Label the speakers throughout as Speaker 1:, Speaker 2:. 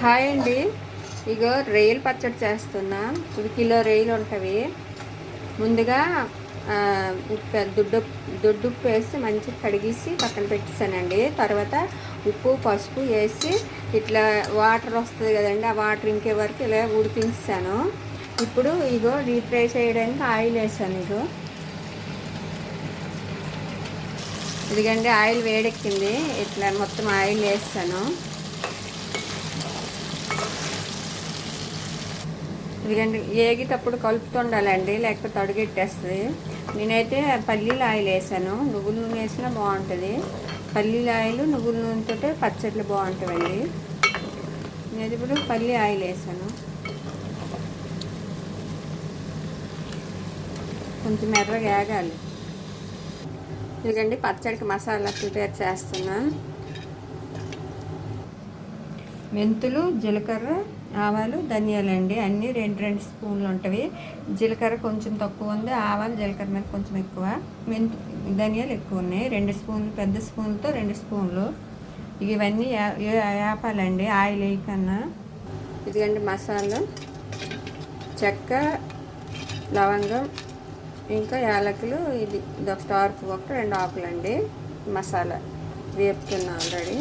Speaker 1: Hi అండి. ఇగో రొయ్యలు పచ్చడి చేస్తున్నా. ఇవి కిలో రొయ్యలు ఉంటవి. ముందుగా దొడ్డుప్పు వేసి మంచిగా కడిగేసి పక్కన పెట్టేసానండి. తర్వాత ఉప్పు పసుపు వేసి ఇట్లా వాటర్ వస్తుంది కదండి, ఆ వాటర్ ఇంకే వరకు ఇలా ఉడికించాను. ఇప్పుడు ఇగో డీప్ ఫ్రై చేయడానికి ఆయిల్ వేసాను. ఇదిగండి ఆయిల్ వేడెక్కింది. ఇట్లా మొత్తం ఆయిల్ వేస్తాను. ఇదిగండి ఏగేటప్పుడు కలుపుతుండాలండి, లేకపోతే అడుగెట్టేస్తుంది. నేనైతే పల్లీల ఆయిల్ వేసాను. నువ్వుల నూనె వేసినా బాగుంటుంది. పల్లీల ఆయిల్ నువ్వుల నూనెతో పచ్చళ్ళు బాగుంటుందండి. నేను ఇప్పుడు పల్లీ ఆయిల్ వేసాను. కొంచెం ఎర్రగా ఏగాలి. ఇదిగండి పచ్చడికి మసాలా ప్రిపేర్ చేస్తున్నా. మెంతులు, జీలకర్ర, ఆవాలు, ధనియాలు అండి. అన్నీ 2 స్పూన్లు ఉంటవి. జీలకర్ర కొంచెం తక్కువ ఉంది, ఆవాలు జీలకర్ర మీద కొంచెం ఎక్కువ, ధనియాలు ఎక్కువ ఉన్నాయి. 2 స్పూన్లు, పెద్ద స్పూన్తో 2 స్పూన్లు. ఇవన్నీ వేపాలండి ఆయిల్ వేయకన్నా. ఇదిగండి మసాలా, చెక్క, లవంగం, ఇంకా యాలకులు. ఇదొక స్టార్ పువ్వు, 2 ఆకులండి. మసాలా వేపుతున్నా ఆల్రెడీ.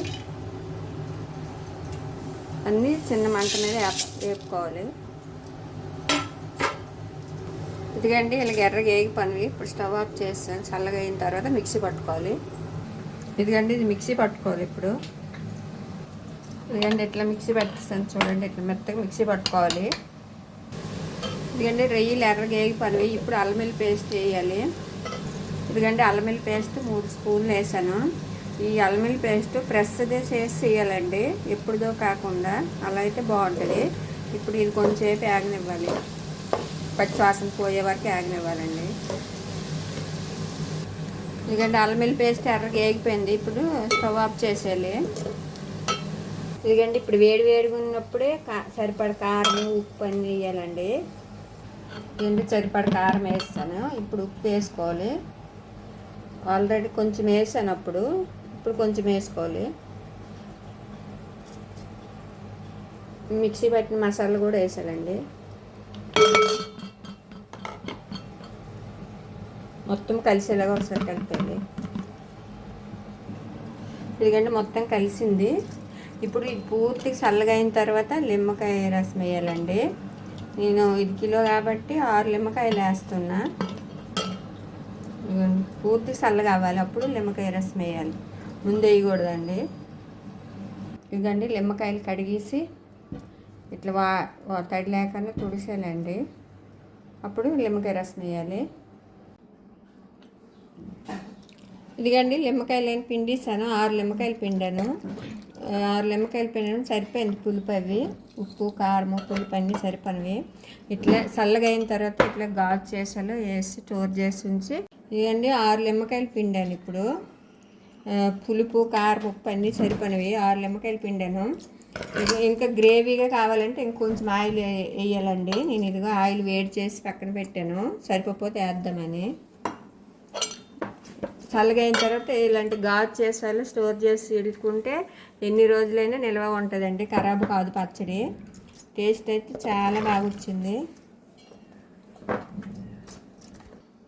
Speaker 1: అన్నీ చిన్న మంట మీద వేపుకోవాలి. ఇదిగండి ఇలాగ ఎర్రగా వేగిపోయినవి. ఇప్పుడు స్టవ్ ఆఫ్ చేస్తాను. చల్లగా అయిన తర్వాత మిక్సీ పట్టుకోవాలి. ఇదిగండి ఇది మిక్సీ పట్టుకోవాలి. ఇప్పుడు ఇదిగండి ఇట్లా మిక్సీ పట్టిస్తాను చూడండి. ఇట్లా మెత్తగా మిక్సీ పట్టుకోవాలి. ఇదిగండి రొయ్యలు ఎర్రగా వేగిపోయినవి. ఇప్పుడు అల్లం వెల్లుల్లి పేస్ట్ వేయాలి. ఇదిగండి అల్లం వెల్లుల్లి పేస్ట్ 3 స్పూన్లు వేసాను. ఈ అల్లం వెల్లుల్లి పేస్ట్ ప్రెస్దే చేసి చేయాలండి, ఎప్పుడుదో కాకుండా. అలా అయితే బాగుంటుంది. ఇప్పుడు ఇది కొంచెంసేపు ఆగనివ్వాలి. పచ్చి వాసన పోయే వరకు ఆగనివ్వాలండి. ఇదిగండి అల్లం వెల్లుల్లి పేస్ట్ ఎర్రగా వేగిపోయింది. ఇప్పుడు స్టవ్ ఆఫ్ చేసేయాలి. ఇదిగండి ఇప్పుడు వేడిగా ఉన్నప్పుడే సరిపడ కారం, ఉప్పు అన్నీ వేయాలండి. ఇదిగండి సరిపడ కారం వేస్తాను. ఇప్పుడు ఉప్పు వేసుకోవాలి. ఆల్రెడీ కొంచెం వేసాను అప్పుడు. ఇప్పుడు కొంచెం వేసుకోవాలి. మిక్సీ పట్టిన మసాలా కూడా వేసానండి. మొత్తం కలిసేలాగా ఒకసారి కలిపేది. ఇదిగండి మొత్తం కలిసింది. ఇప్పుడు ఇది పూర్తిగా చల్లగా అయిన తర్వాత నిమ్మకాయ రసం వేయాలండి. నేను 1 కిలో కాబట్టి 6 నిమ్మకాయలు వేస్తున్నా. పూర్తి చల్లగా అవ్వాలి, అప్పుడు నిమ్మకాయ రసం వేయాలి. ముందు వేయకూడదండి. ఇదిగండి నిమ్మకాయలు కడిగేసి ఇట్లా తడి లేకుండా తుడిసేయాలండి. అప్పుడు నిమ్మకాయ రసం వేయాలి. ఇదిగండి నిమ్మకాయలు పిండిస్తాను. 6 నిమ్మకాయలు పిండాను. 6 నిమ్మకాయలు పిండాను. సరిపోయింది పులుపు. అవి ఉప్పు, కారం, పులుపు అన్నీ సరిపోయినవి. ఇట్లా చల్లగా అయిన తర్వాత ఇట్లా గాజు చేసాలో వేసి స్టోర్ చేసి ఉంచి. ఇదండి 6 నిమ్మకాయలు పిండాను. ఇప్పుడు పులుపు, కారం, ఉప్పు అన్నీ సరిపోయినవి. 6 నిమ్మకాయలు పిండాను. ఇంకా గ్రేవీగా కావాలంటే ఇంకొంచెం ఆయిల్ వేయాలండి. నేను ఇదిగో ఆయిల్ వేడి చేసి పక్కన పెట్టాను, సరిపోతే వేద్దామని. చల్లగా అయిన తర్వాత ఇలాంటి గాజు చేసాలు స్టోర్ చేసి ఇడుకుంటే ఎన్ని రోజులైనా నిల్వ ఉంటుందండి, ఖరాబు కాదు పచ్చడి. టేస్ట్ అయితే చాలా బాగా వచ్చింది.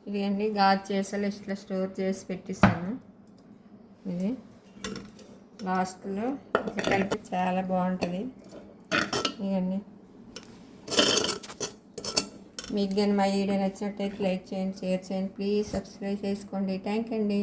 Speaker 1: ఇదండి గాజు చేసాలు ఇట్లా స్టోర్ చేసి పెట్టిస్తాను. ఇది లాస్ట్లో కలిపి చాలా బాగుంటుంది. ఇవన్నీ మీకు కానీ మా వీడియో నచ్చినట్టయితే లైక్ చేయండి, షేర్ చేయండి, ప్లీజ్ సబ్స్క్రైబ్ చేసుకోండి. థ్యాంక్ యూ అండి.